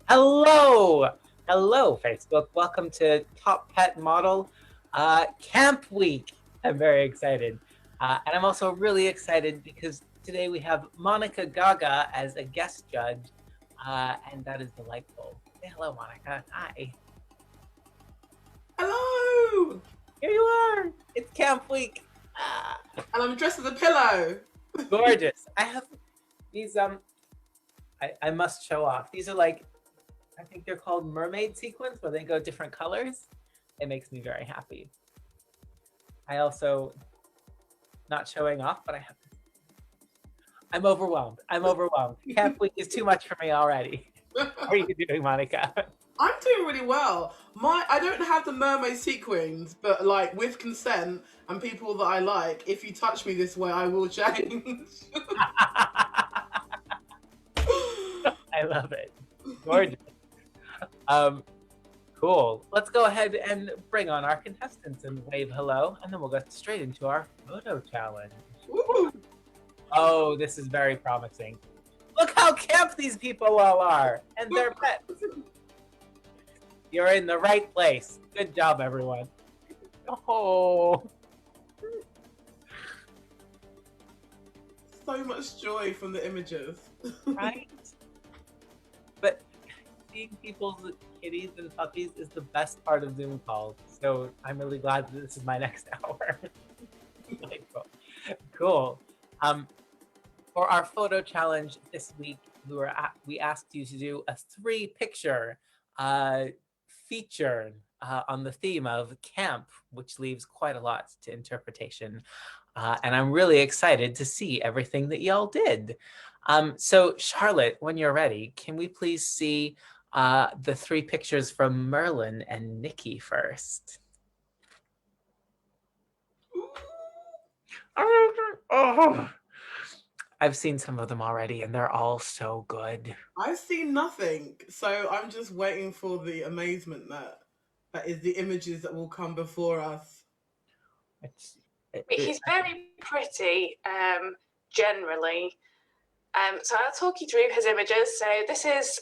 Hello, hello, Facebook. Welcome to Top Pet Model Camp Week. I'm very excited, and I'm also really excited because today we have Monica Gaga as a guest judge, and that is delightful. Say hello, Monica. Hi. Hello! Here you are. It's Camp Week. Ah, And I'm dressed as a pillow. gorgeous. I have these. I must show off. These are like I think they're called mermaid sequins, where they go different colors. It makes me very happy. I also not showing off, but I'm overwhelmed. I'm overwhelmed. Camp week is too much for me already. How are you doing, Monica? I'm doing really well. I don't have the mermaid sequins, but like with consent and people that I like, if you touch me this way, I will change. I love it. Gorgeous. Um, cool. Let's go ahead and bring on our contestants and wave hello, and then we'll get straight into our photo challenge. Woo. Oh, this is very promising. Look how camp these people all are, and their pets. You're in the right place. Good job, everyone. Oh, So much joy from the images. right? But seeing people's kitties and puppies is the best part of Zoom calls. So I'm really glad that this is my next hour. Delightful. Cool. Um, for our photo challenge this week, we asked you to do a 3-picture feature on the theme of camp, which leaves quite a lot to interpretation. And I'm really excited to see everything that y'all did. So Charlotte, when you're ready, can we please see the 3 pictures from Merlin and Nikki first? Oh, I've seen some of them already, and they're all so good. I've seen nothing, so I'm just waiting for the amazement that is the images that will come before us. It's, He's very pretty, generally. So I'll talk you through his images. So this is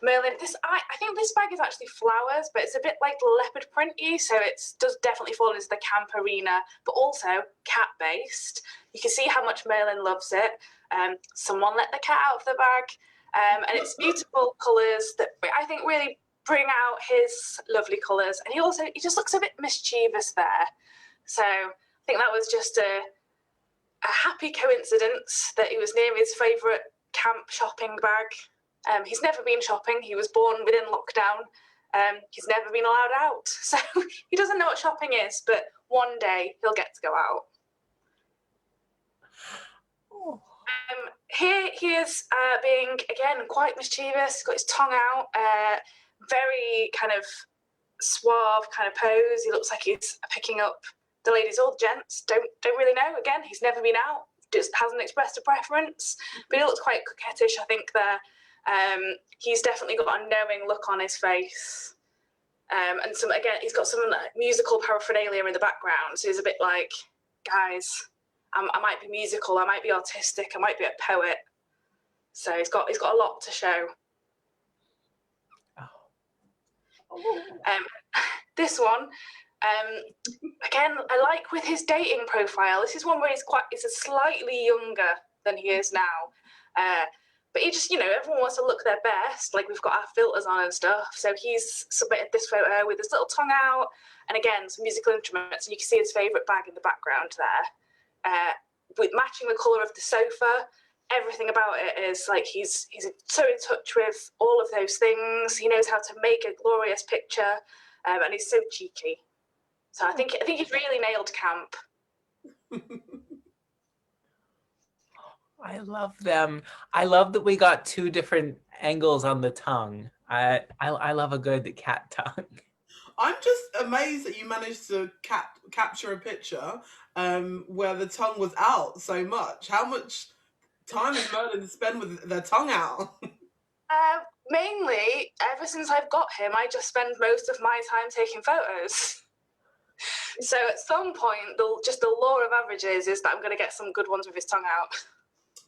Merlin. I think this bag is actually flowers, but it's a bit like leopard printy, so it does definitely fall into the camp arena, but also cat based. You can see how much Merlin loves it. Someone let the cat out of the bag, and it's beautiful colours that I think really bring out his lovely colours. And he just looks a bit mischievous there. So I think that was just a happy coincidence that he was near his favourite camp shopping bag. He's never been shopping. He was born within lockdown. He's never been allowed out. So he doesn't know what shopping is, but one day he'll get to go out. Here he is being, again, quite mischievous. He's got his tongue out, very kind of suave kind of pose. He looks like he's picking up the ladies or the gents. Don't really know. Again, he's never been out. Just hasn't expressed a preference, but he looks quite coquettish, I think, there. He's definitely got a knowing look on his face. And he's got some musical paraphernalia in the background. So he's a bit like, guys, I might be musical, I might be artistic, I might be a poet. So he's got a lot to show. This one, again, I like with his dating profile. This is one where he's slightly younger than he is now. But he just, everyone wants to look their best. Like, we've got our filters on and stuff. So he's submitted this photo with his little tongue out. And again, some musical instruments. And you can see his favourite bag in the background there. With matching the colour of the sofa. Everything about it is like he's so in touch with all of those things. He knows how to make a glorious picture. And he's so cheeky. So I think he's really nailed camp. I love them. I love that we got 2 different angles on the tongue. I love a good cat tongue. I'm just amazed that you managed to capture a picture where the tongue was out so much. How much time is Merlin spend with their tongue out? Mainly, ever since I've got him, I just spend most of my time taking photos. So at some point, the law of averages is that I'm going to get some good ones with his tongue out.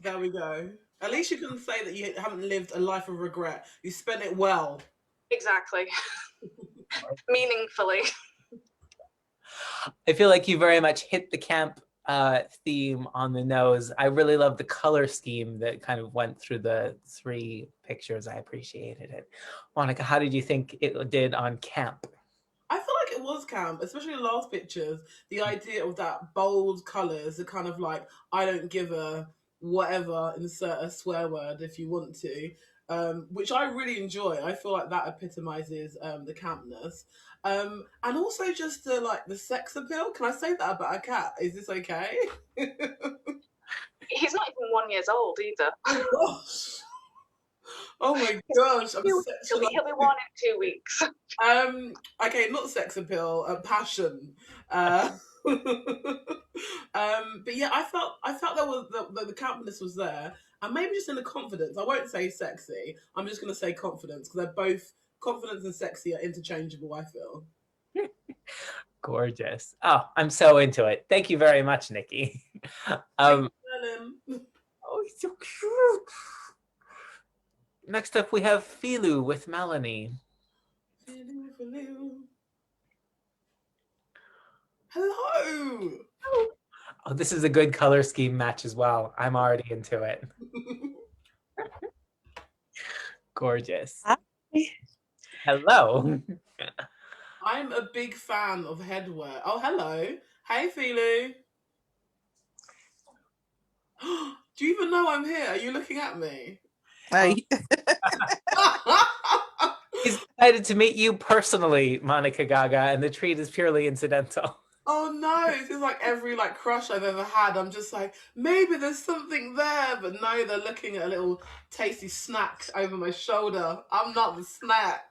There we go. At least you can say that you haven't lived a life of regret. You spent it well. Exactly. Meaningfully. I feel like you very much hit the camp theme on the nose. I really love the color scheme that kind of went through the 3 pictures. I appreciated it. Monica, how did you think it did on camp? I feel like it was camp, especially the last pictures. The idea of that bold colours, the kind of like, I don't give a whatever, insert a swear word if you want to, which I really enjoy. I feel like that epitomizes the campness. And also just the like the sex appeal. Can I say that about a cat? Is this okay? He's not even 1 year old either. Oh gosh. Oh my gosh. He'll be 1 in 2 weeks. Okay, not sex appeal, passion. But yeah, I felt there was the campness was there, and maybe just in the confidence. I won't say sexy. I'm just gonna say confidence because they're both confidence and sexy are interchangeable. I feel. Gorgeous. Oh, I'm so into it. Thank you very much, Nikki. Helen. Oh, he's so cute. Next up, we have Filu with Melanie. Hello. Oh, this is a good color scheme match as well. I'm already into it. Gorgeous. Hi. Hello. I'm a big fan of headwear. Oh, hello. Hey, Filu. Do you even know I'm here? Are you looking at me? Hi. He's excited to meet you personally, Monica Gaga, and the treat is purely incidental. Oh no, it feels like every like crush I've ever had, I'm just like, maybe there's something there, but no, they're looking at a little tasty snack over my shoulder. I'm not the snack.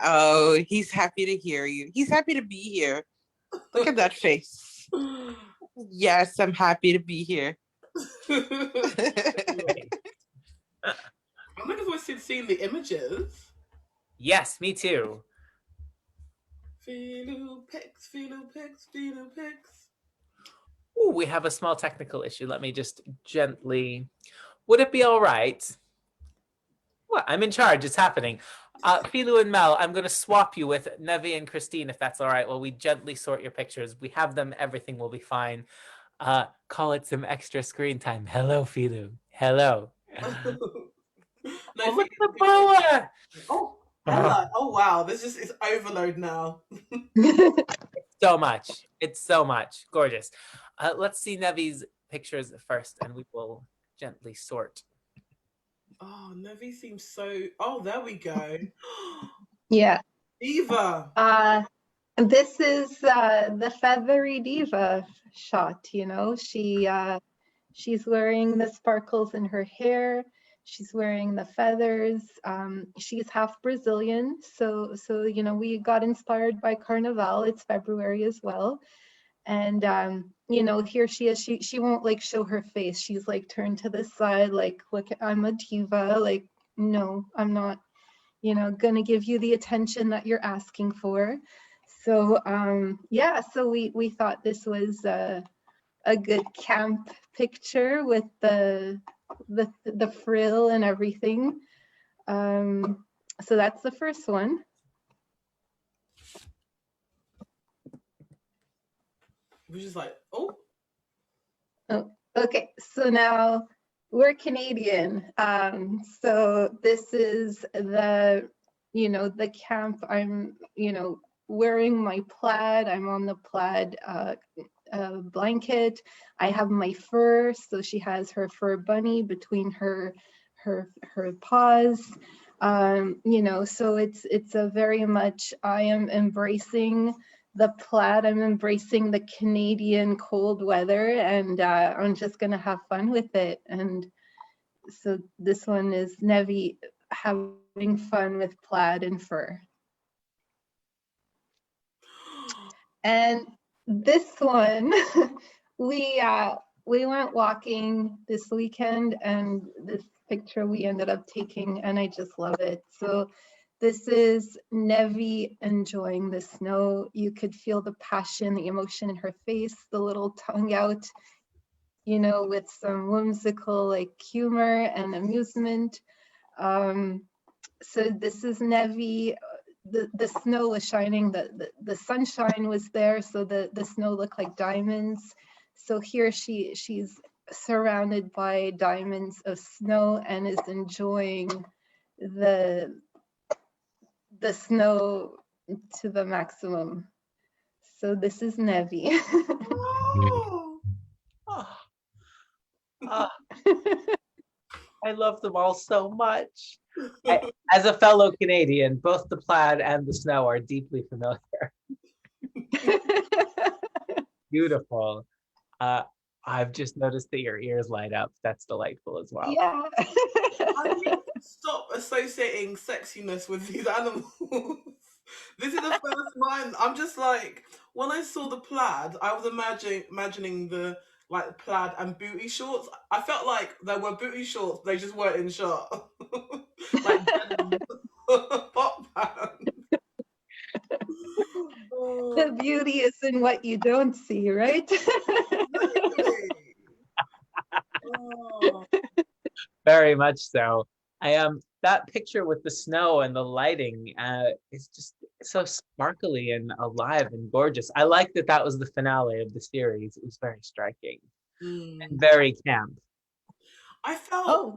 Oh, he's happy to hear you. He's happy to be here. Look at that face. Yes, I'm happy to be here. I'm looking forward to seeing the images. Yes, me too. Filu pics, Filu pics, Filu pics. Ooh, we have a small technical issue. Let me just gently. Would it be all right? What? I'm in charge. It's happening. Filu and Mel, I'm going to swap you with Nevi and Christine, if that's all right, while we gently sort your pictures. We have them. Everything will be fine. Call it some extra screen time. Hello, Filu. Hello. No, Look at the boa. Oh, hello. Oh, wow. This just is overload now. So much. It's so much. Gorgeous. Let's see Nevi's pictures first, and we will gently sort. Oh, Nevi seems so... Oh, there we go. Yeah. Diva. This is the feathery diva shot, you know. She's wearing the sparkles in her hair. She's wearing the feathers. She's half Brazilian, so you know, we got inspired by Carnival. It's February as well. And you know, here she is. She won't like show her face. She's like turned to the side, like, look, I'm a diva. Like, no, I'm not, you know, gonna give you the attention that you're asking for. So yeah, so we thought this was a good camp picture with the frill and everything. So that's the first one. We're just like, oh. Oh, okay, so now we're Canadian. So this is the, you know, the camp. I'm, you know, wearing my plaid. I'm on the plaid blanket. I have my fur, so she has her fur bunny between her paws. You know, so it's a very much, I am embracing the plaid. I'm embracing the Canadian cold weather, and I'm just gonna have fun with it. And so this one is Nevi having fun with plaid and fur. And this one, we went walking this weekend, and this picture we ended up taking, and I just love it. So this is Nevi enjoying the snow. You could feel the passion, the emotion in her face, the little tongue out. you know, with some whimsical like humor and amusement. So this is Nevi. The snow was shining, the sunshine was there, so the snow looked like diamonds. So here she's surrounded by diamonds of snow and is enjoying the snow to the maximum. So this is Nevi. Oh. Oh. Ah, I love them all so much. As a fellow Canadian, both the plaid and the snow are deeply familiar. Beautiful. I've just noticed that your ears light up. That's delightful as well. Yeah. I need to stop associating sexiness with these animals. This is the first time I'm just like, when I saw the plaid, I was imagining the like plaid and booty shorts. I felt like there were booty shorts, they just weren't in shot. Like denim pop band. The beauty is in what you don't see, right? Exactly. Oh. Very much so. That picture with the snow and the lighting is just so sparkly and alive and gorgeous. I like that that was the finale of the series. It was very striking and very camp. I felt Oh,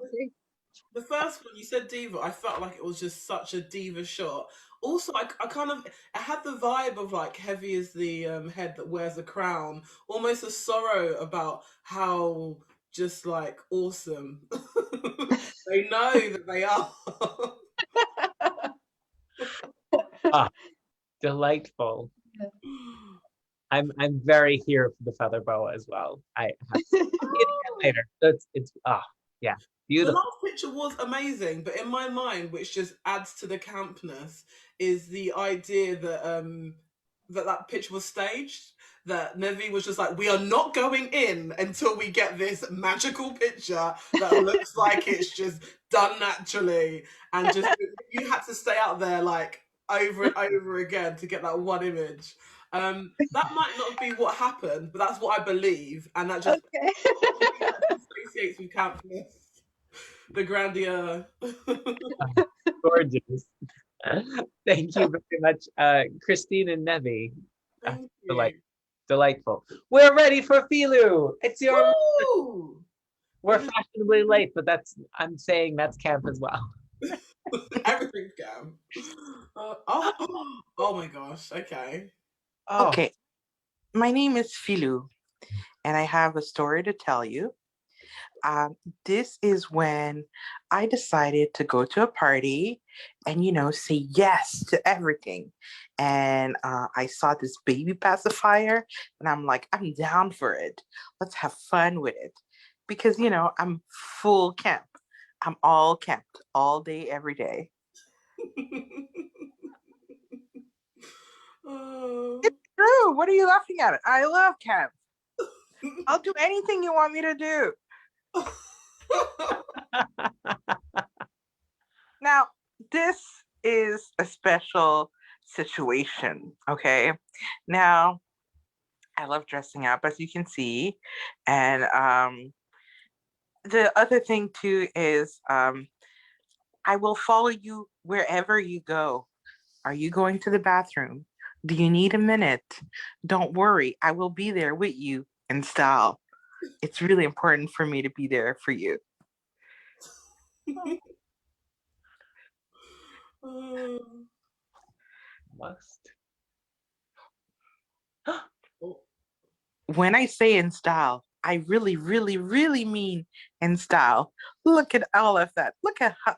the first one you said diva. I felt like it was just such a diva shot. Also, I kind of I had the vibe of like Heavy is the head that wears a crown, almost a sorrow about how just like awesome they know that they are. Ah, delightful. I'm very here for the feather boa as well. I have to see it again later. So it's yeah, The beautiful. last picture was amazing, but in my mind, which just adds to the campness, is the idea that that picture was staged. That Nevi was just like, we are not going in until we get this magical picture that looks like it's just done naturally, and just you had to stay out there like over and over again to get that one image. That might not be what happened, but that's what I believe, and that just okay. associates with campness. The grandeur. Gorgeous. Thank you very much, Christine and Nevi. Thank Delight, you. delightful. We're ready for Filu. It's your. Woo! We're fashionably late, but I'm saying that's camp as well. Everything's camp. Oh my gosh. Okay. Oh, Okay, my name is Filu, and I have a story to tell you. This is when I decided to go to a party and, say yes to everything. And I saw this baby pacifier, and I'm like, I'm down for it. Let's have fun with it. Because, I'm full camp. I'm all camped all day, every day. Oh. True. What are you laughing at? I love camp. I'll do anything you want me to do. Now, this is a special situation, okay? Now, I love dressing up, as you can see. And the other thing, too, is I will follow you wherever you go. Are you going to the bathroom? Do you need a minute? Don't worry, I will be there with you in style. It's really important for me to be there for you. must. When I say in style, I really, really, really mean in style. Look at all of that. Look at how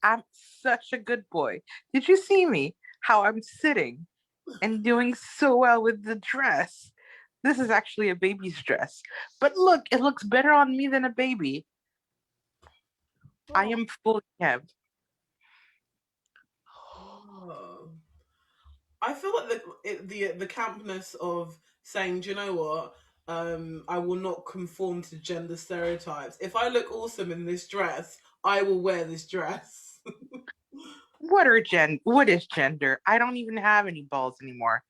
I'm such a good boy. Did you see me? How I'm sitting and doing so well with the dress. This is actually a baby's dress. But look, it looks better on me than a baby. I am fully kept. Oh. I feel like the campness of saying, do you know what? I will not conform to gender stereotypes. If I look awesome in this dress, I will wear this dress. What is gender? I don't even have any balls anymore,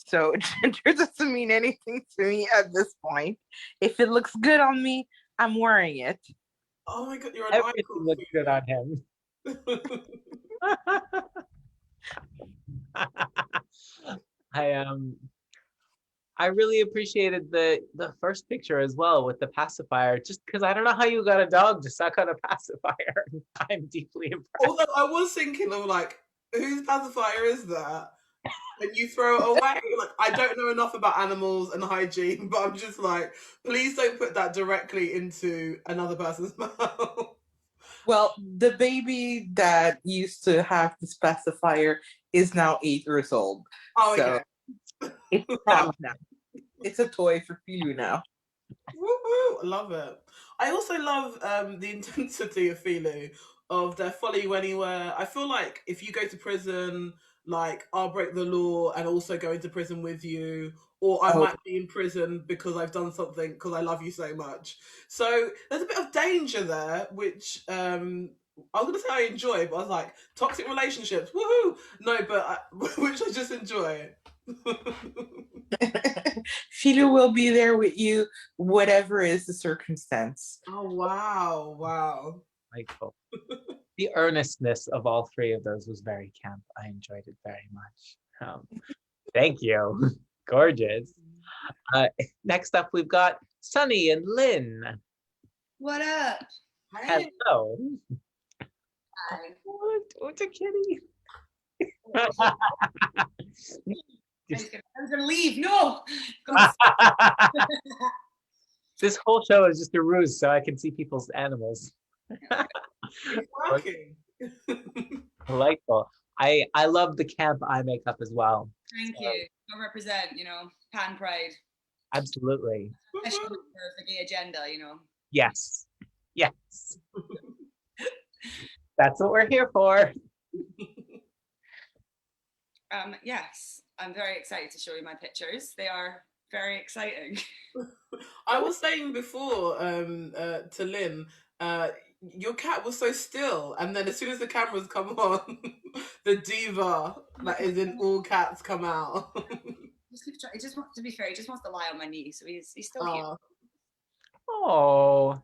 So gender doesn't mean anything to me at this point. If it looks good on me, I'm wearing it. Oh my god, you're an Everything icon. looks good on him. I I really appreciated the first picture as well with the pacifier, just because I don't know how you got a dog to suck on a pacifier. I'm deeply impressed. Although I was thinking of like, whose pacifier is that? And you throw it away. Like, I don't know enough about animals and hygiene, but I'm just like, please don't put that directly into another person's mouth. Well, the baby that used to have this pacifier is now 8 years old. Oh, So okay. it's prop now. It's a toy for Filu now. Woo-hoo, I love it. I also love the intensity of Filu, of their follow you anywhere. I feel like if you go to prison, like I'll break the law and also go into prison with you, or I Oh. might be in prison because I've done something because I love you so much. So there's a bit of danger there, which I was gonna say I enjoy, but I was like toxic relationships, woohoo! No, but which I just enjoy. Filu will be there with you, whatever is the circumstance. Oh wow, wow. Michael. The earnestness of all three of those was very camp. I enjoyed it very much. Thank you. Gorgeous. Next up, we've got Sunny and Lynn. What up? Hey. Hello. Hi. What's a kitty? I was gonna leave. No. This whole show is just a ruse so I can see people's animals. It's working. Delightful. I love the camp eye makeup as well. Thank you. I represent, pan pride, Absolutely. especially for the gay agenda, Yes. Yes. That's what we're here for. Yes, I'm very excited to show you my pictures. They are very exciting. I was saying before to Lynn, your cat was so still, and then as soon as the cameras come on, the diva that is in all cats come out. He just wants to be fair. He just wants to lie on my knee, so he's still here. Oh.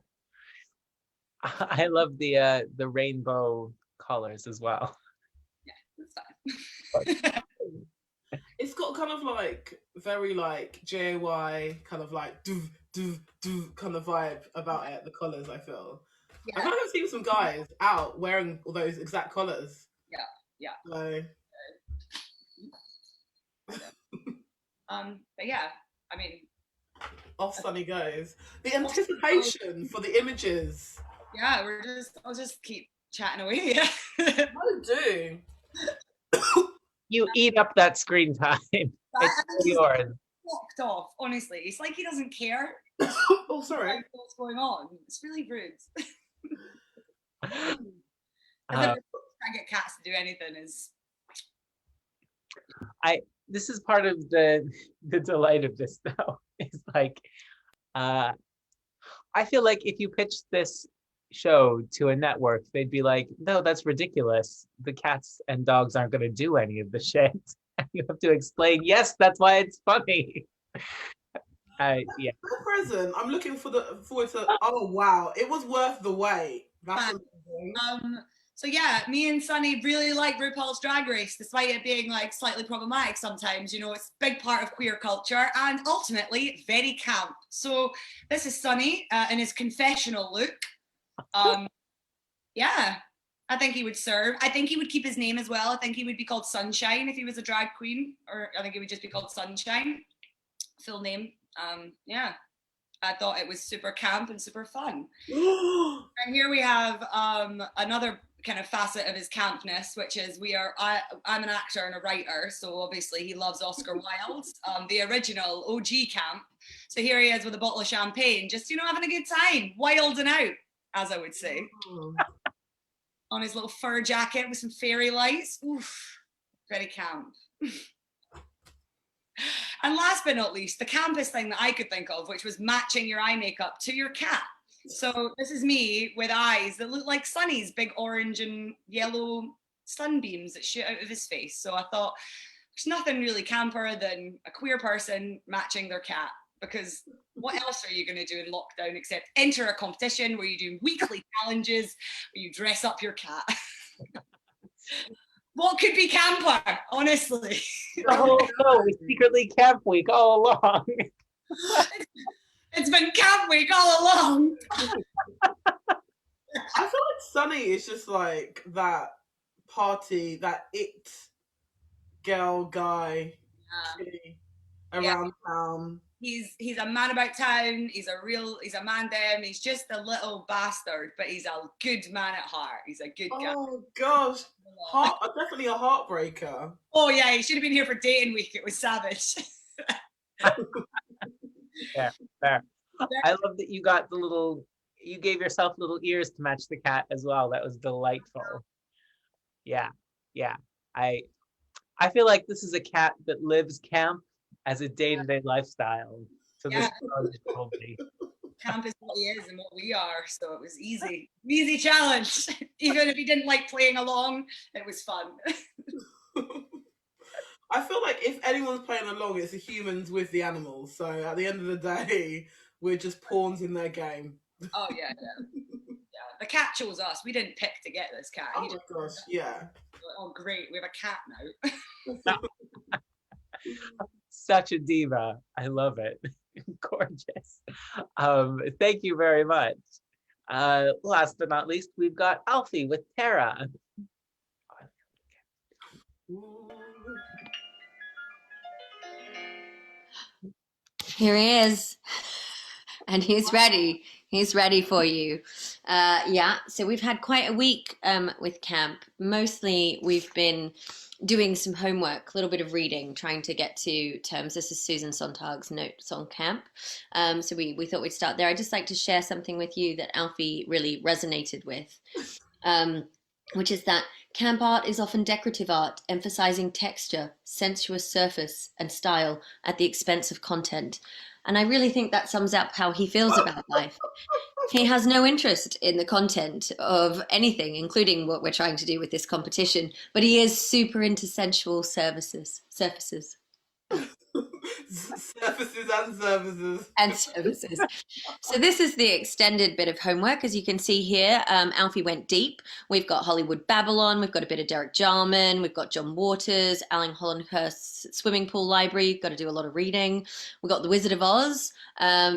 I love the rainbow colors as well. It's fine. It's got kind of like very like JY kind of like do kind of vibe about it. The colors, I feel. I Yeah. kind of seen some guys out wearing all those exact colors. Yeah. So. But yeah, I mean, Off Sunny goes. The anticipation for the images. yeah, I'll just keep chatting away. Yeah. I do. You eat up that screen time. It's all yours. Walked off, honestly. It's like he doesn't care Oh, sorry. what's going on. It's really rude. Uh, Trying to get cats to do anything is this is part of the delight of this though. It's like I feel like if you pitched this show to a network, they'd be like, no, that's ridiculous. The cats and dogs aren't going to do any of the shit. You have to explain, yes, that's why it's funny. Yeah. At present, I'm looking forward to. Oh wow, it was worth the wait. That's amazing. so yeah, me and Sunny really like RuPaul's Drag Race, despite it being like slightly problematic sometimes. It's a big part of queer culture and ultimately very camp. So this is Sunny in his confessional look. Yeah, I think he would serve. I think he would keep his name as well. I think he would be called Sunshine if he was a drag queen, or I think he would just be called Sunshine, full name. Yeah, I thought it was super camp and super fun. And here we have another kind of facet of his campness, which is I'm an actor and a writer, so obviously he loves Oscar Wilde, the original OG camp. So here he is with a bottle of champagne, just having a good time, wilding out, as I would say. On his little fur jacket with some fairy lights. Oof, very camp. And last but not least, the campest thing that I could think of, which was matching your eye makeup to your cat. So this is me with eyes that look like Sunny's big orange and yellow sunbeams that shoot out of his face. So I thought, there's nothing really camper than a queer person matching their cat, because what else are you going to do in lockdown except enter a competition where you do weekly challenges where you dress up your cat? What could be camper, honestly? The whole show was secretly Camp Week all along. It's been Camp Week all along. I feel like Sunny is just like that party, that it girl guy around town. He's a man about town. He's a man them. He's just a little bastard, but he's a good man at heart. He's a good guy. Oh gosh, definitely a heartbreaker. Oh yeah, he should have been here for dating week. It was savage. Yeah, fair. I love that you got you gave yourself little ears to match the cat as well. That was delightful. Yeah. I feel like this is a cat that lives camp as a day-to-day lifestyle. So this is probably Camp is what he is and what we are, so it was easy challenge. Even if he didn't like playing along, it was fun. I feel like if anyone's playing along, it's the humans with the animals. So at the end of the day, we're just pawns in their game. Oh yeah. The cat chose us. We didn't pick to get this cat. Oh my gosh, yeah. Oh great, we have a cat now. such a diva. I love it. Gorgeous. Thank you very much. Last but not least, we've got Alfie with Tara. Here he is. And he's ready. He's ready for you. Yeah, so we've had quite a week with camp. Mostly we've been doing some homework, a little bit of reading, trying to get to terms. This is Susan Sontag's notes on camp. So we thought we'd start there. I'd just like to share something with you that Alfie really resonated with, which is that camp art is often decorative art, emphasizing texture, sensuous surface, and style at the expense of content. And I really think that sums up how he feels about life. He has no interest in the content of anything, including what we're trying to do with this competition, but he is super into sensual surfaces. Surfaces and services. And services. So this is the extended bit of homework. As you can see here, Alfie went deep. We've got Hollywood Babylon, we've got a bit of Derek Jarman, we've got John Waters, Alan Hollandhurst's Swimming Pool Library, got to do a lot of reading. We've got The Wizard of Oz,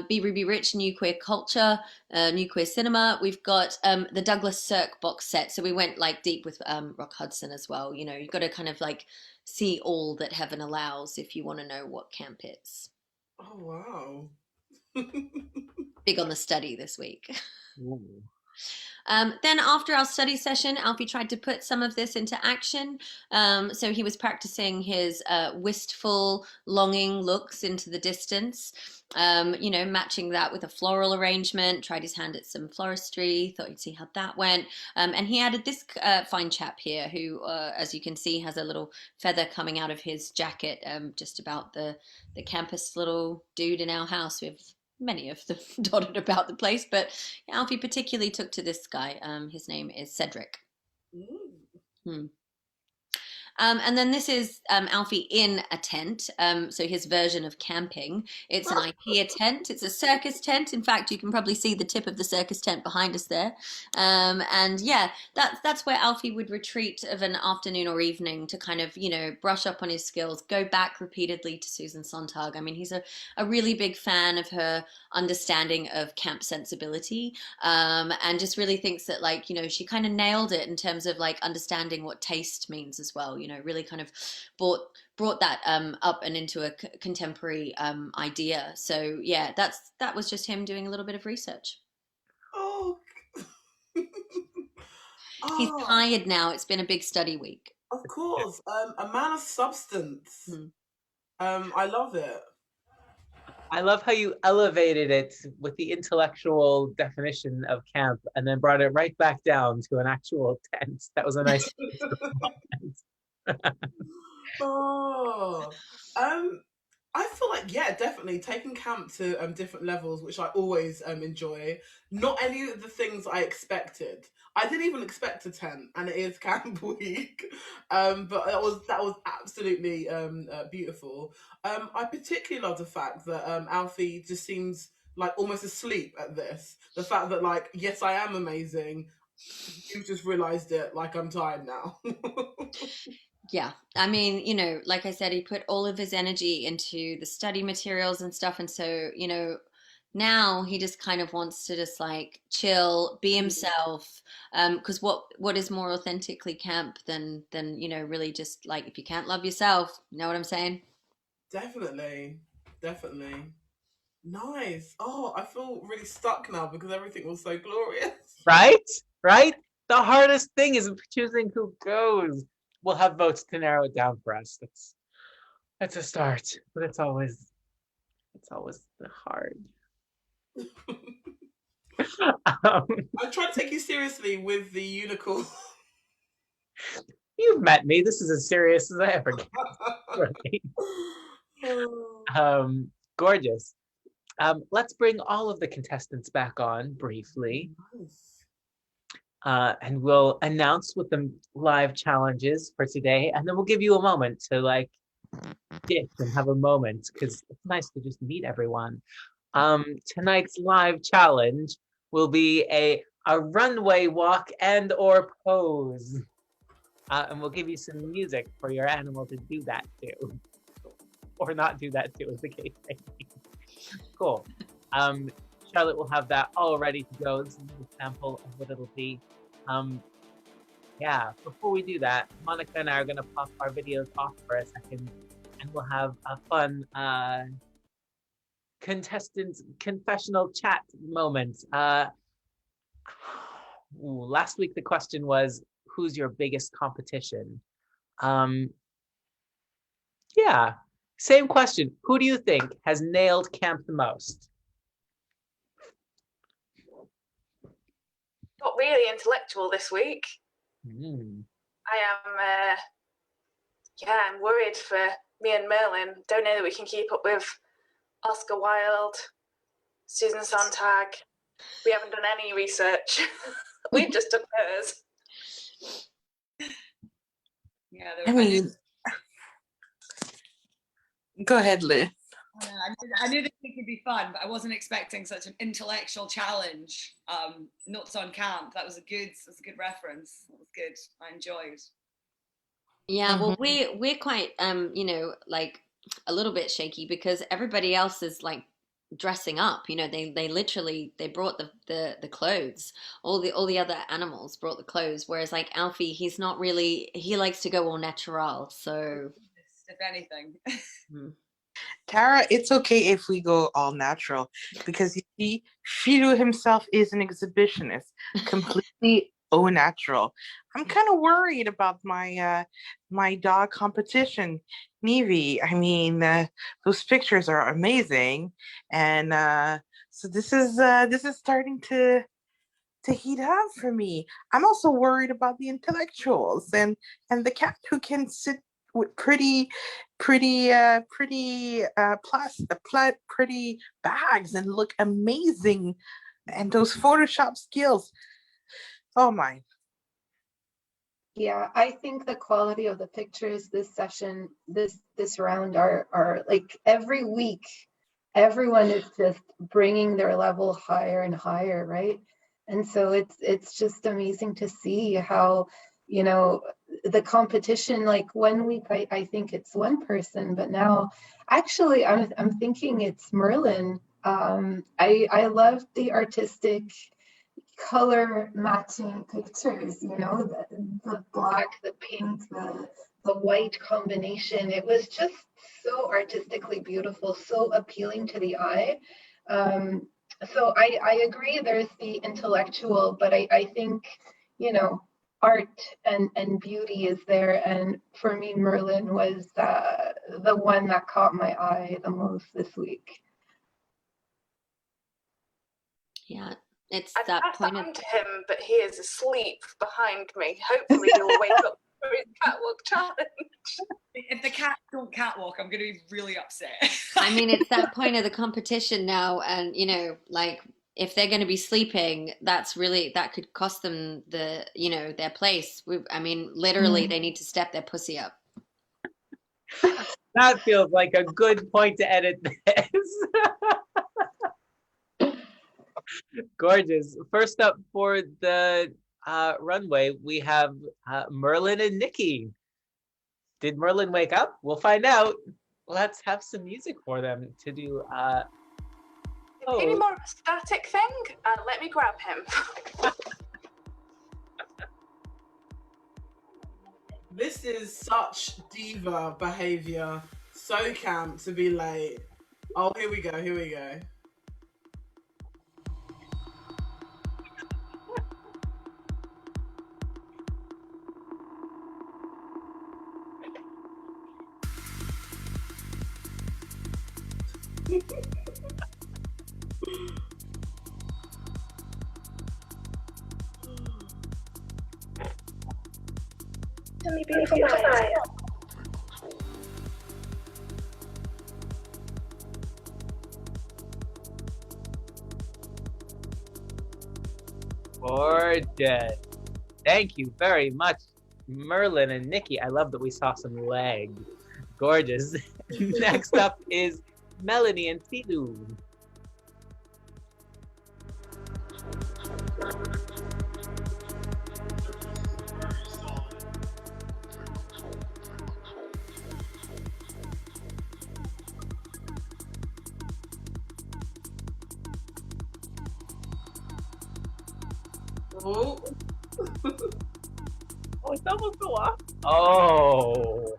Be Ruby Rich, New Queer Culture, New Queer Cinema. We've got the Douglas Sirk box set. So we went like deep with Rock Hudson as well. You know, you've got to kind of like see all that heaven allows if you want to know what camp is. Oh, wow. Big on the study this week. Ooh. Then after our study session, Alfie tried to put some of this into action. So he was practicing his wistful, longing looks into the distance, you know, matching that with a floral arrangement, tried his hand at some floristry, thought he'd see how that went. And he added this fine chap here who, as you can see, has a little feather coming out of his jacket, just about the campus little dude in our house. We have many of them dotted about the place, but Alfie particularly took to this guy. His name is Cedric. And then this is Alfie in a tent, so his version of camping. It's an IKEA tent. It's a circus tent. In fact, you can probably see the tip of the circus tent behind us there. And yeah, that's where Alfie would retreat of an afternoon or evening to kind of, you know, brush up on his skills, go back repeatedly to Susan Sontag. I mean, he's a really big fan of her understanding of camp sensibility, and just really thinks that, like, you know, she kind of nailed it in terms of like understanding what taste means as well. You know, really kind of brought that up and into a contemporary idea. So yeah, that was just him doing a little bit of research. Oh. He's tired now. It's been a big study week. Of course. A man of substance. I love it. I love how you elevated it with the intellectual definition of camp and then brought it right back down to an actual tent. That was a nice Oh, I feel like, yeah, definitely taking camp to different levels, which I always enjoy. Not any of the things I expected. I didn't even expect a tent, and it is camp week. But that was absolutely beautiful. I particularly love the fact that Alfie just seems like almost asleep at this. The fact that, like, yes, I am amazing. You've just realised it. Like, I'm tired now. Yeah, I mean, you know, like I said, he put all of his energy into the study materials and stuff, and so, you know, now he just kind of wants to just like chill, be himself. Because what is more authentically camp than you know, really just like if you can't love yourself, you know what I'm saying? Definitely, definitely. Nice. Oh, I feel really stuck now because everything was so glorious. Right? Right? The hardest thing is choosing who goes. We'll have votes to narrow it down for us. That's a start, but it's always the hard. um, I try to take you seriously with the unicorn. you've met me. This is as serious as I ever get. Really. Gorgeous. Let's bring all of the contestants back on briefly. Nice. And we'll announce what the live challenges for today, and then we'll give you a moment to like dip and have a moment because it's nice to just meet everyone. Tonight's live challenge will be a runway walk and or pose. And we'll give you some music for your animal to do that to. Or not do that to, as the case may be. Cool. Charlotte will have that all ready to go. This is a sample of what it'll be. Yeah, before we do that, Monica and I are gonna pop our videos off for a second and we'll have a fun contestant confessional chat moment. Last week the question was, who's your biggest competition? Yeah, same question. Who do you think has nailed camp the most? Not really intellectual this week. I am, I'm worried for me and Merlin. Don't know that we can keep up with Oscar Wilde, Susan Sontag. We haven't done any research. We've just done hers. Yeah, I mean, go ahead, Liz. I knew this week would be fun, but I wasn't expecting such an intellectual challenge. Nuts on Camp. That was a good reference. That was good. I enjoyed. Yeah, well, we're quite you know, like a little bit shaky because everybody else is like dressing up. You know, they literally they brought the clothes. All the other animals brought the clothes, whereas like Alfie, he's not really. He likes to go all natural. So, if anything. Tara, it's okay if we go all natural because you see, Philou himself is an exhibitionist, completely au natural. I'm kind of worried about my my dog competition, Nevi. I mean, those pictures are amazing, and so this is starting to heat up for me. I'm also worried about the intellectuals and the cat who can sit with pretty pretty bags and look amazing, and those Photoshop skills. Oh my. Yeah, I think the quality of the pictures this session, this round are like every week, everyone is just bringing their level higher and higher, right? And so it's just amazing to see how, you know, the competition, like 1 week I think it's one person, but now actually I'm thinking it's Merlin. I love the artistic color matching pictures, you know, the black, the pink, the white combination. It was just so artistically beautiful, so appealing to the eye. So I agree there's the intellectual, but I think, you know, art and beauty is there. And for me, Merlin was the one that caught my eye the most this week. yeah, it's I've that passed point that of on to him, but he is asleep behind me. Hopefully he'll wake up for his catwalk challenge. If the cats don't catwalk, I'm going to be really upset. I mean, it's that point of the competition now, and like if they're going to be sleeping, that could cost them their place. I mean, literally, they need to step their pussy up. That feels like a good point to edit this. Gorgeous. First up for the runway, we have Merlin and Nikki. Did Merlin wake up? We'll find out. Let's have some music for them to do. Maybe more of a static thing. Let me grab him. This is such diva behavior. So camp to be late. Oh, here we go. Here we go. Tell me beautiful eyes. Gorgeous. Thank you very much, Merlin and Nikki. I love that we saw some leg. Gorgeous. Next up is Melanie and Silu. Oh. Oh, it's almost go off. Oh.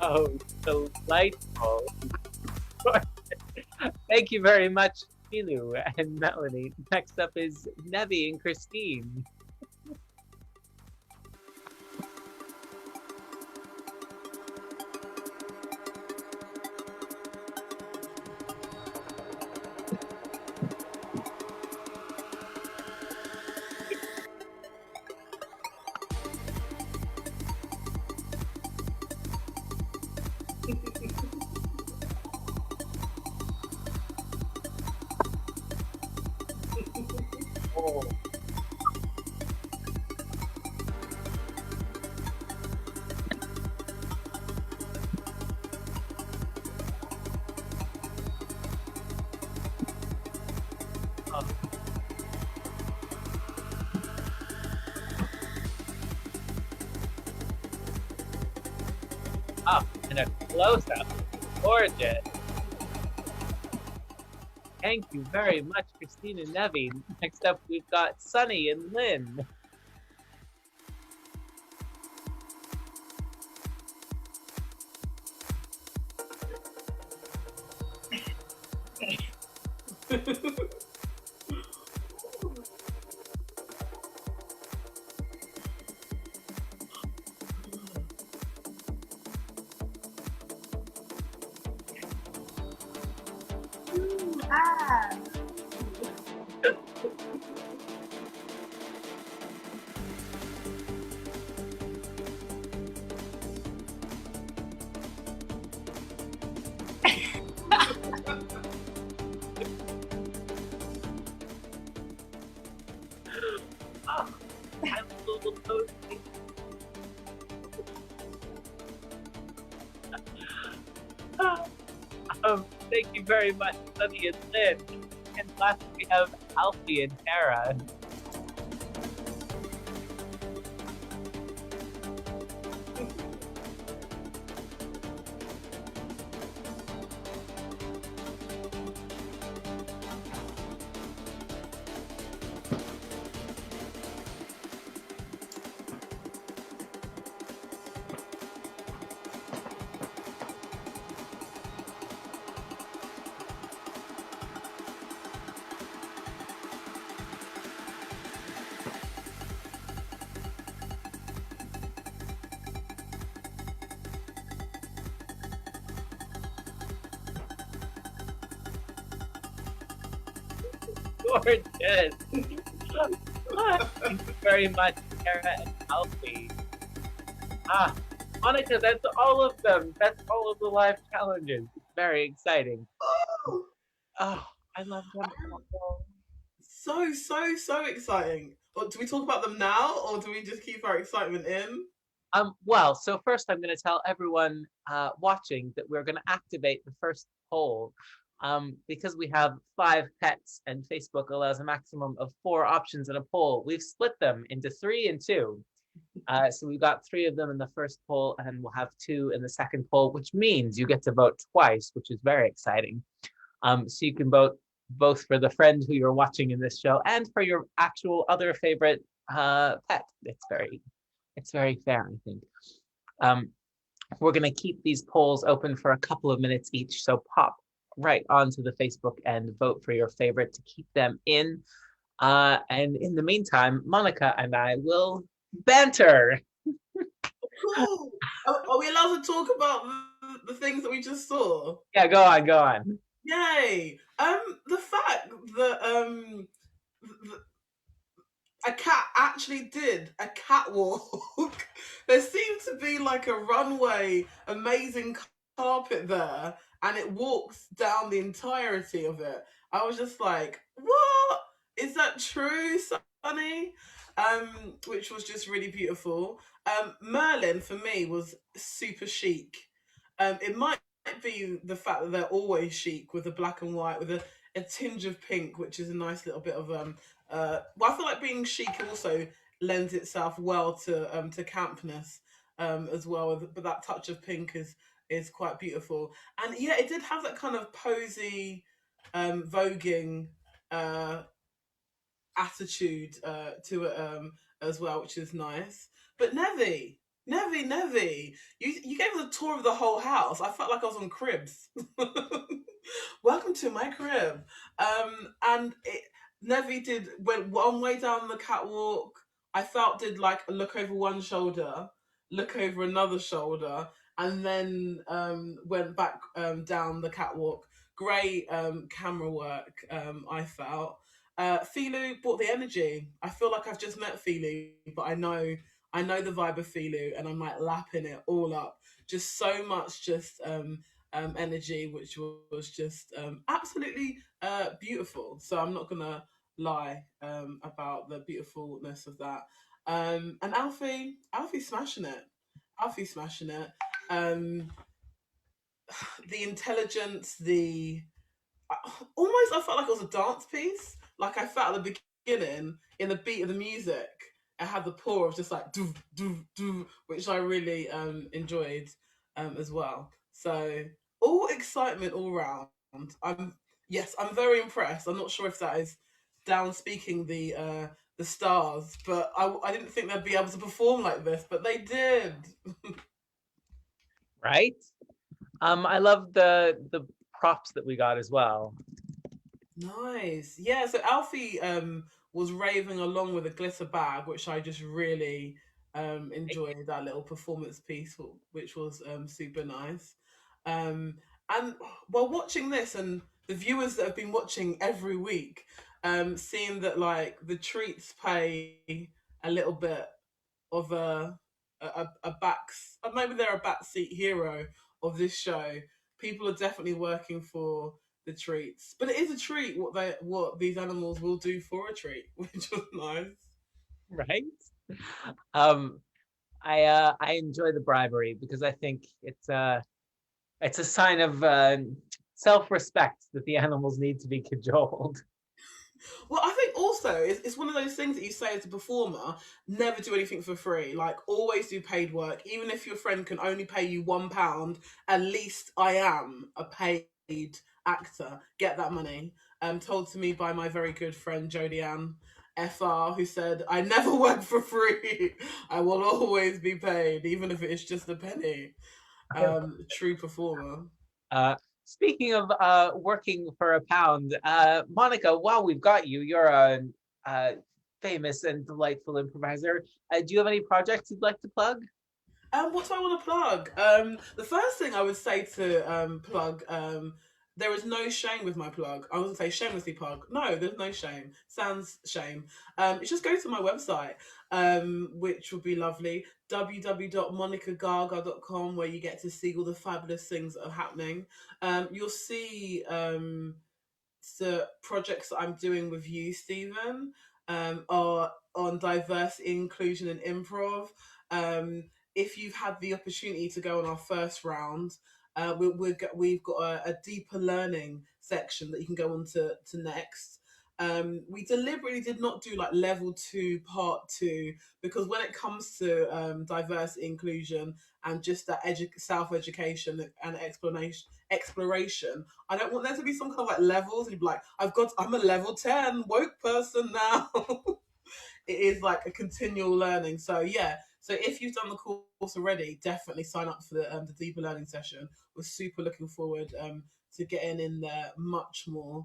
Oh, delightful. Thank you very much, Silu and Melanie. Next up is Nevi and Christine. Oh. Up and a close-up. Gorgeous. Thank you very much, Christine and Nevi. Next up, we've got Sunny and Lynn. Oh, I'm a little toasty. Thank you very much, Sunny and Lynn. And last we have Alfie and Tara. gorgeous. Thank you very much, Tara and Alfie. Monica, that's all of them. That's all of the live challenges. It's very exciting. Oh, Oh, I love them. so exciting. Or do we talk about them now, or do we just keep our excitement in? Well, so first I'm going to tell everyone watching that we're going to activate the first poll because we have 5 pets and Facebook allows a maximum of 4 options in a poll. We've split them into 3 and 2. So we've got 3 of them in the first poll and we'll have 2 in the second poll, which means you get to vote twice, which is very exciting. So you can vote both for the friend who you're watching in this show and for your actual other favorite pet. It's very fair, I think. We're going to keep these polls open for a couple of minutes each, so pop right onto the Facebook and vote for your favorite to keep them in. And in the meantime, Monica and I will banter. Cool. Are we allowed to talk about the things that we just saw? Yeah, go on. Yay! The fact that a cat actually did a catwalk. There seemed to be like a runway, amazing carpet there, and it walks down the entirety of it. I was just like, what? Is that true, Sunny? Which was just really beautiful. Merlin for me was super chic. It might be the fact that they're always chic with the black and white with a tinge of pink, which is a nice little bit of well, I feel like being chic also lends itself well to campness as well, but that touch of pink is quite beautiful. And yeah, it did have that kind of posy voguing attitude to it as well, which is nice. But Nevi, you gave us a tour of the whole house. I felt like I was on Cribs. Welcome to my crib. And Nevi went one way down the catwalk. I felt did like a look over one shoulder, look over another shoulder, and then went back down the catwalk. Great camera work, I felt. Filu brought the energy. I feel like I've just met Filu, but I know the vibe of Filu, and I'm like lapping it all up. Just so much, just energy, which was just absolutely beautiful. So I'm not gonna lie about the beautifulness of that. And Alfie's smashing it. Alfie's smashing it. The intelligence, almost I felt like it was a dance piece. Like I felt at the beginning in the beat of the music, it had the pour of just like do do do, which I really enjoyed as well. So all excitement all round. I'm very impressed. I'm not sure if that is down speaking the stars, but I didn't think they'd be able to perform like this, but they did. Right? I love the props that we got as well. Nice. Yeah, so Alfie was raving along with a glitter bag, which I just really enjoyed, that little performance piece, which was super nice. And while watching this, and the viewers that have been watching every week, seeing that like the treats pay a little bit of a maybe they're a backseat hero of this show. People are definitely working for the treats, but it is a treat what these animals will do for a treat, which was nice. Right? I enjoy the bribery because I think it's a sign of self-respect that the animals need to be cajoled. Well, I think also it's one of those things that you say as a performer, never do anything for free. Like always do paid work, even if your friend can only pay you £1. At least I am a paid actor. Get that money. Told to me by my very good friend Jodie Ann FR, who said, "I never work for free. I will always be paid, even if it is just a penny." True performer. Speaking of working for £1, Monica, while we've got you, you're a famous and delightful improviser. Do you have any projects you'd like to plug? What do I want to plug? The first thing I would say to plug there is no shame with my plug. I was gonna say shamelessly plug. No, there's no shame. Sans shame. It's just go to my website, which would be lovely. www.monicagaga.com, where you get to see all the fabulous things that are happening. You'll see the projects that I'm doing with you, Stephen, are on diversity, inclusion, and improv. If you've had the opportunity to go on our first round, we've got a deeper learning section that you can go on to next. We deliberately did not do like level 2, part 2, because when it comes to diversity, inclusion, and just that self-education and exploration, I don't want there to be some kind of like levels. You'd be like, I'm a level 10 woke person now. It is like a continual learning. So yeah. So if you've done the course already, definitely sign up for the deeper learning session. We're super looking forward to getting in there much more.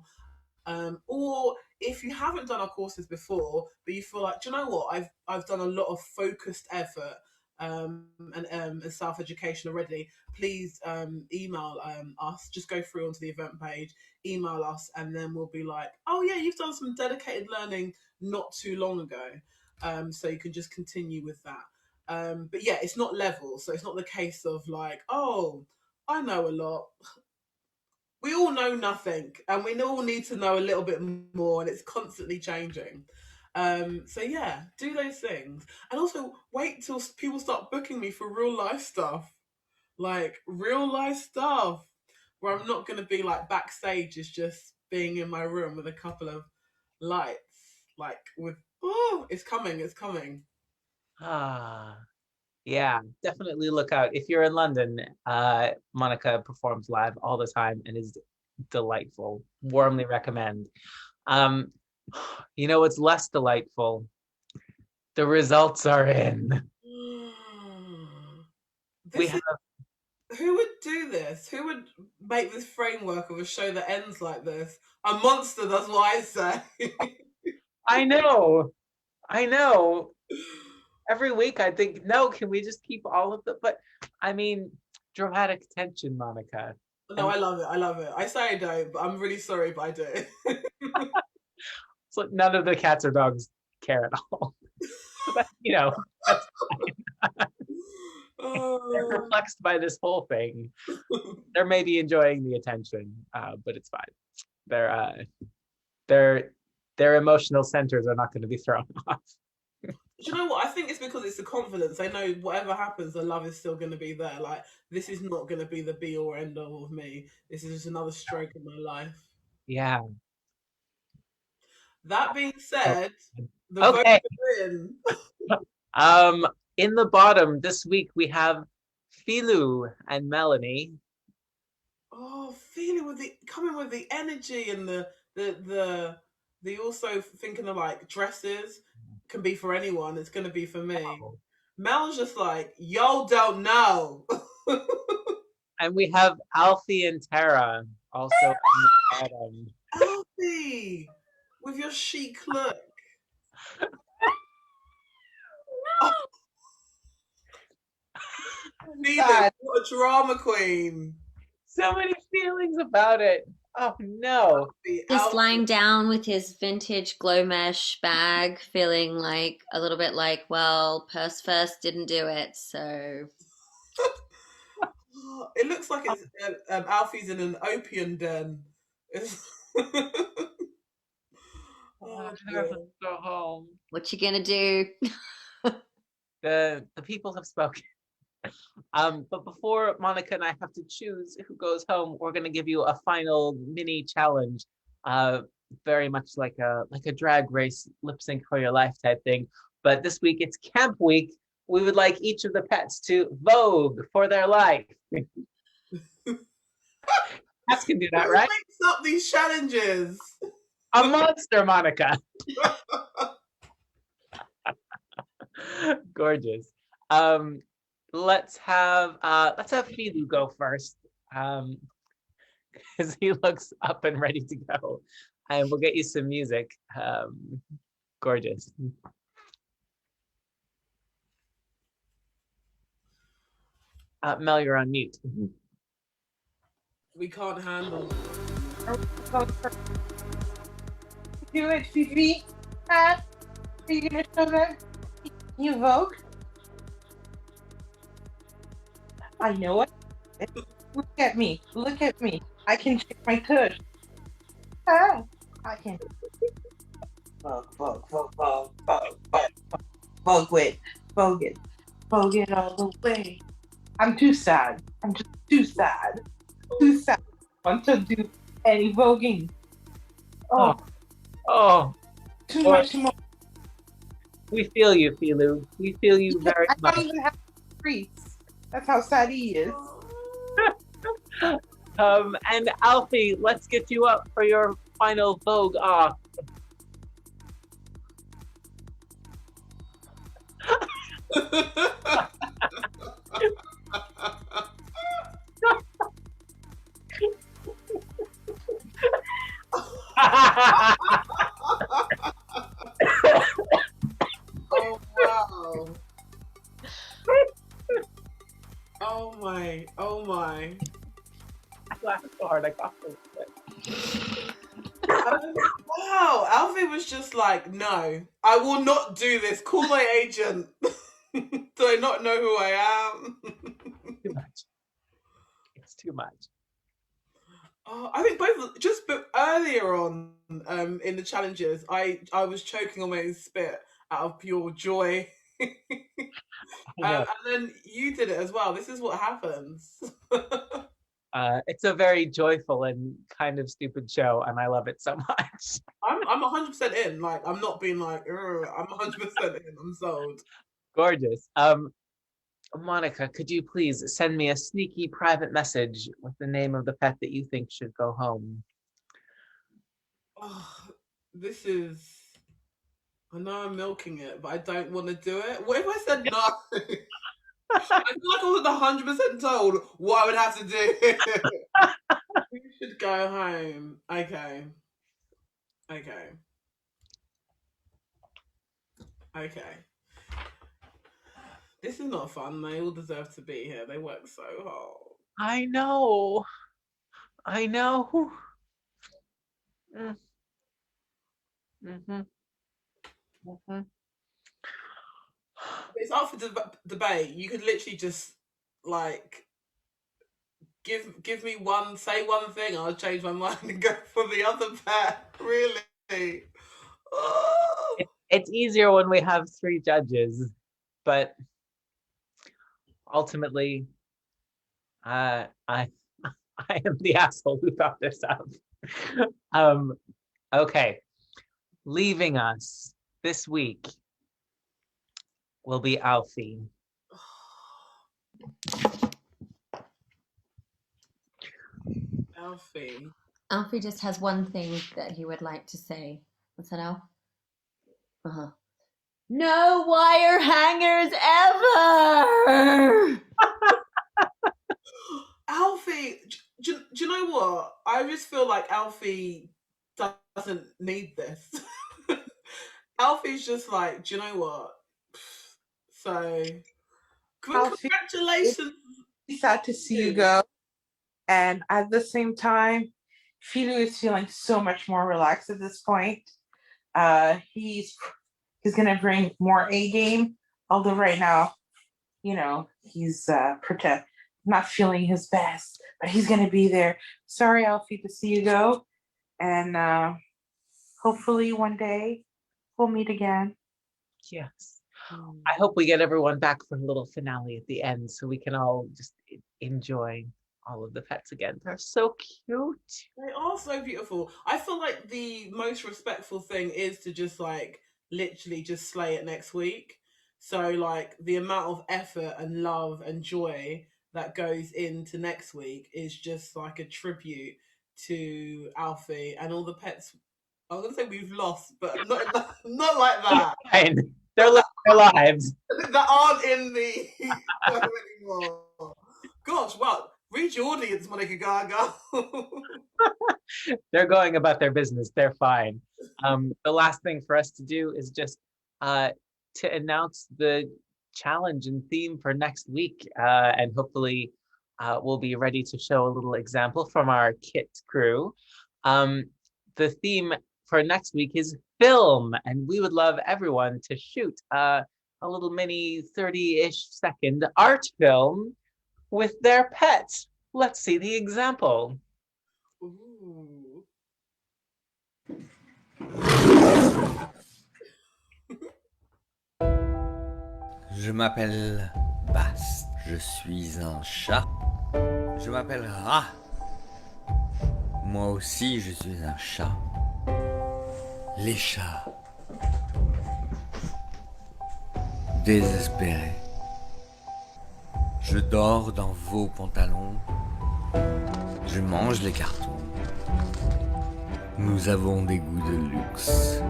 Or if you haven't done our courses before, but you feel like, do you know what? I've done a lot of focused effort and self-education already. Please email us. Just go through onto the event page, email us, and then we'll be like, oh yeah, you've done some dedicated learning not too long ago. So you can just continue with that. But yeah, it's not level, so it's not the case of like, oh, I know a lot. We all know nothing, and we all need to know a little bit more, and it's constantly changing. So yeah, do those things, and also wait till people start booking me for real life stuff, like real life stuff, where I'm not going to be like backstage, is just being in my room with a couple of lights, like with it's coming, it's coming. Ah, yeah, definitely look out. If you're in London, Monica performs live all the time and is delightful. Warmly recommend. You know what's less delightful? The results are in. Who would do this? Who would make this framework of a show that ends like this? A monster, that's what I say. I know. Every week I think, no, can we just keep all of them? But I mean, dramatic tension, Monica. No, I love it. I say I don't, but I'm really sorry, but I do. It's like none of the cats or dogs care at all. But, that's fine. They're perplexed by this whole thing. They're maybe enjoying the attention, but it's fine. Their emotional centers are not going to be thrown off. Do you know what? I think it's because it's the confidence. They know whatever happens, the love is still going to be there. Like, this is not going to be the be or end all of me. This is just another stroke in my life. Yeah. That being said, the okay. vote is in. In the bottom this week we have Philu and Melanie. Oh, Philu coming with the energy and the also thinking of like dresses. Can be for anyone. It's going to be for me. Oh. Mel's just like, y'all don't know. And we have Alfie and Tara also on the bottom. Alfie, with your chic look. Oh. Felix, what a drama queen. So many feelings about it. Oh no. Just lying down with his vintage glow mesh bag, feeling like a little bit like, well, Purse First didn't do it, so. It looks like it's Alfie's in an opium den. Oh, go home. What you gonna do? The people have spoken. But before Monica and I have to choose who goes home, we're going to give you a final mini challenge, very much like a drag race lip sync for your life type thing. But this week it's camp week. We would like each of the pets to vogue for their life. Cats can do that, right? Who makes up these challenges? A monster, Monica. Gorgeous. Let's have Philu go first, because he looks up and ready to go, and we'll get you some music. Gorgeous. Mel, you're on mute. We can't handle Are we going for do it, Fifi? Huh? Are you gonna show them? You Vogue? I know it. Look at me. Look at me. I can shake my tush. Huh? I can Vogue, Vogue, Vogue, Vogue, Vogue, Vogue, Vogue it. Vogue it. Vogue it all the way. I'm too sad. I'm just too sad. Too sad. I want to do any voguing. Oh, Oh, too boy. much more. we feel you, Filu. We feel you very I much. don't even have treats. That's how sad he is. And Alfie, let's get you up for your final Vogue off. Oh wow. Oh my. Oh my. I laughed so hard I coughed a little bit. Wow. Alfie was just like, no, I will not do this. Call my agent. Do I not know who I am? Too much. It's too much. Oh, I think but earlier on in the challenges, I was choking on my own spit out of pure joy. I know. And then you did it as well. This is what happens. It's a very joyful and kind of stupid show, and I love it so much. I'm 100% in. Like, I'm not being like, "Ugh," I'm 100% in. I'm sold. Gorgeous. Monica, could you please send me a sneaky private message with the name of the pet that you think should go home? Oh, this is. I know I'm milking it, but I don't want to do it. What if I said no? I feel like I wasn't 100% told what I would have to do. You should go home. Okay. Okay. Okay. This is not fun. They all deserve to be here. They work so hard. I know. I know. Mm. Mm-hmm. Mm-hmm. It's up for debate. You could literally just like give me say one thing, I'll change my mind and go for the other pet. Really? Oh. It's easier when we have three judges, but ultimately, I am the asshole who thought this up. Okay, leaving us this week will be Alfie. Alfie. Alfie just has one thing that he would like to say. What's that, Alf? Uh-huh. No wire hangers ever! Alfie, do you know what? I just feel like Alfie doesn't need this. Alfie's just like, do you know what? So, Alfie, congratulations. It's sad to see you go. And at the same time, Filu is feeling so much more relaxed at this point. He's gonna bring more A game, although right now, you know, he's not feeling his best, but he's gonna be there. Sorry, Alfie, to see you go. And hopefully one day we'll meet again. Yes. I hope we get everyone back for a little finale at the end so we can all just enjoy all of the pets again. They're so cute. They are so beautiful. I feel like the most respectful thing is to just like literally just slay it next week. So like the amount of effort and love and joy that goes into next week is just like a tribute to Alfie and all the pets. I was gonna say we've lost, but not like that. Fine. They're living their lives. That aren't in the show anymore. Gosh, well, read your audience, Monica Gaga. They're going about their business. They're fine. The last thing for us to do is just to announce the challenge and theme for next week. And hopefully we'll be ready to show a little example from our kit crew. The theme for next week is film, and we would love everyone to shoot a little mini 30-ish second art film with their pets. Let's see the example. Ooh. Je m'appelle Bast. Je suis un chat. Je m'appelle Rat. Moi aussi, je suis un chat. Les chats. Désespérés. Je dors dans vos pantalons. Je mange les cartons. Nous avons des goûts de luxe.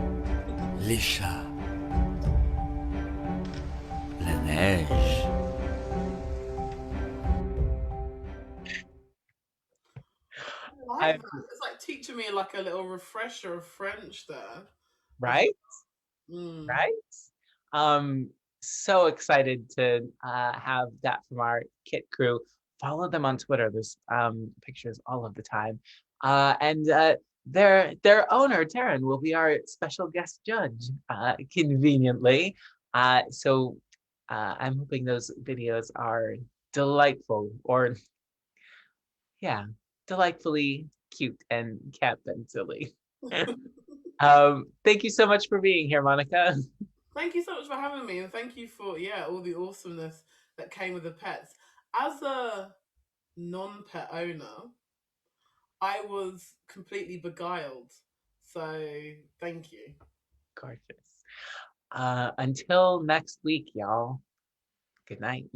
Les chats. La neige. I like that. It's like teaching me like a little refresher of French there. Right? Mm. Right? So excited to have that from our kit crew. Follow them on Twitter. There's pictures all of the time. And their owner, Taryn, will be our special guest judge, conveniently. So I'm hoping those videos are delightful, or yeah, delightfully cute and camp and silly. Thank you so much for being here, Monica. Thank you so much for having me, and thank you for all the awesomeness that came with the pets. As a non-pet owner, I was completely beguiled. So thank you. Gorgeous. Until next week, y'all. Good night.